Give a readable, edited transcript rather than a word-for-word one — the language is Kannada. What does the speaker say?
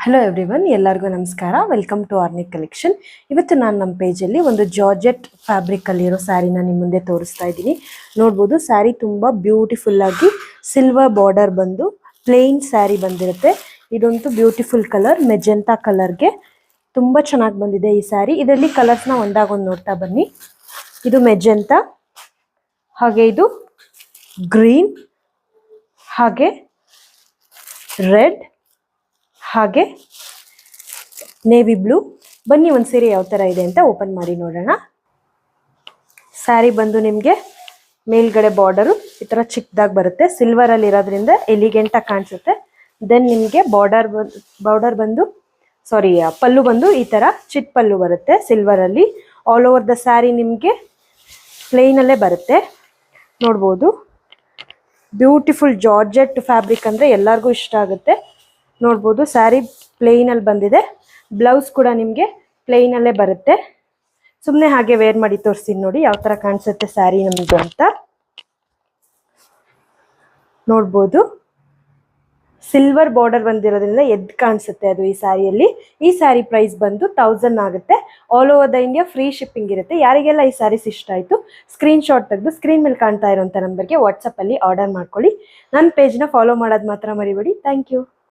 ಹಲೋ ಎವ್ರಿವನ್, ಎಲ್ಲರಿಗೂ ನಮಸ್ಕಾರ. Welcome to Arnik collection. ಇವತ್ತು ನಾನು ನಮ್ಮ ಪೇಜಲ್ಲಿ ಒಂದು ಜಾರ್ಜೆಟ್ ಫ್ಯಾಬ್ರಿಕಲ್ಲಿರೋ ಸ್ಯಾರಿನ ನಿಮ್ಮ ಮುಂದೆ ತೋರಿಸ್ತಾ ಇದ್ದೀನಿ. ನೋಡ್ಬೋದು, ಸ್ಯಾರಿ ತುಂಬ ಬ್ಯೂಟಿಫುಲ್ಲಾಗಿ ಸಿಲ್ವರ್ ಬಾರ್ಡರ್ ಬಂದು ಪ್ಲೇನ್ ಸ್ಯಾರಿ ಬಂದಿರುತ್ತೆ. ಇದೊಂದು ಬ್ಯೂಟಿಫುಲ್ ಕಲರ್, ಮೆಜೆಂಟಾ ಕಲರ್ಗೆ ತುಂಬ ಚೆನ್ನಾಗಿ ಬಂದಿದೆ ಈ ಸ್ಯಾರಿ. ಇದರಲ್ಲಿ ಕಲರ್ಸ್ನ ಒಂದಾಗೊಂದು ನೋಡ್ತಾ ಬನ್ನಿ. ಇದು ಮೆಜೆಂಟಾ, ಹಾಗೆ ಇದು ಗ್ರೀನ್, ಹಾಗೆ ರೆಡ್, ಹಾಗೆ ನೇವಿ ಬ್ಲೂ. ಬನ್ನಿ ಒಂದು ಸೀರೆ ಯಾವ ಥರ ಇದೆ ಅಂತ ಓಪನ್ ಮಾಡಿ ನೋಡೋಣ. ಸ್ಯಾರಿ ಬಂದು ನಿಮಗೆ ಮೇಲ್ಗಡೆ ಬಾರ್ಡರು ಈ ಥರ ಚಿಕ್ಕದಾಗಿ ಬರುತ್ತೆ, ಸಿಲ್ವರಲ್ಲಿ ಇರೋದ್ರಿಂದ ಎಲಿಗೆಂಟಾಗಿ ಕಾಣಿಸುತ್ತೆ. ದೆನ್ ನಿಮಗೆ ಪಲ್ಲು ಬಂದು ಈ ಥರ ಚಿಕ್ಕ ಪಲ್ಲು ಬರುತ್ತೆ ಸಿಲ್ವರಲ್ಲಿ. ಆಲ್ ಓವರ್ ದ ಸ್ಯಾರಿ ನಿಮಗೆ ಪ್ಲೇನಲ್ಲೇ ಬರುತ್ತೆ. ನೋಡ್ಬೋದು, ಬ್ಯೂಟಿಫುಲ್ ಜಾರ್ಜೆಟ್ ಫ್ಯಾಬ್ರಿಕ್ ಅಂದರೆ ಎಲ್ಲರಿಗೂ ಇಷ್ಟ ಆಗುತ್ತೆ. ನೋಡ್ಬೋದು, ಸ್ಯಾರಿ ಪ್ಲೇನಲ್ಲಿ ಬಂದಿದೆ. ಬ್ಲೌಸ್ ಕೂಡ ನಿಮಗೆ ಪ್ಲೇನಲ್ಲೇ ಬರುತ್ತೆ. ಸುಮ್ಮನೆ ಹಾಗೆ ವೇರ್ ಮಾಡಿ ತೋರಿಸ್ತೀನಿ ನೋಡಿ ಯಾವ ಥರ ಕಾಣಿಸುತ್ತೆ ಸ್ಯಾರಿ ನಮಗೆ ಅಂತ. ನೋಡ್ಬೋದು, ಸಿಲ್ವರ್ ಬಾರ್ಡರ್ ಬಂದಿರೋದ್ರಿಂದ ಎದ್ದು ಕಾಣಿಸುತ್ತೆ ಅದು ಈ ಸ್ಯಾರಿಯಲ್ಲಿ. ಈ ಸ್ಯಾರಿ ಪ್ರೈಸ್ ಬಂದು 1000 ಆಗುತ್ತೆ. All over the India free shipping ಇರುತ್ತೆ. ಯಾರಿಗೆಲ್ಲ ಈ ಸ್ಯಾರೀಸ್ ಇಷ್ಟ ಆಯಿತು, ಸ್ಕ್ರೀನ್ಶಾಟ್ ತೆಗೆದು ಸ್ಕ್ರೀನ್ ಮೇಲೆ ಕಾಣ್ತಾ ಇರೋಂಥ ನಂಬರ್ಗೆ ವಾಟ್ಸಪ್ಪಲ್ಲಿ ಆರ್ಡರ್ ಮಾಡ್ಕೊಳ್ಳಿ. ನನ್ನ ಪೇಜ್ನ ಫಾಲೋ ಮಾಡೋದು ಮಾತ್ರ ಮರಿಬೇಡಿ. Thank you.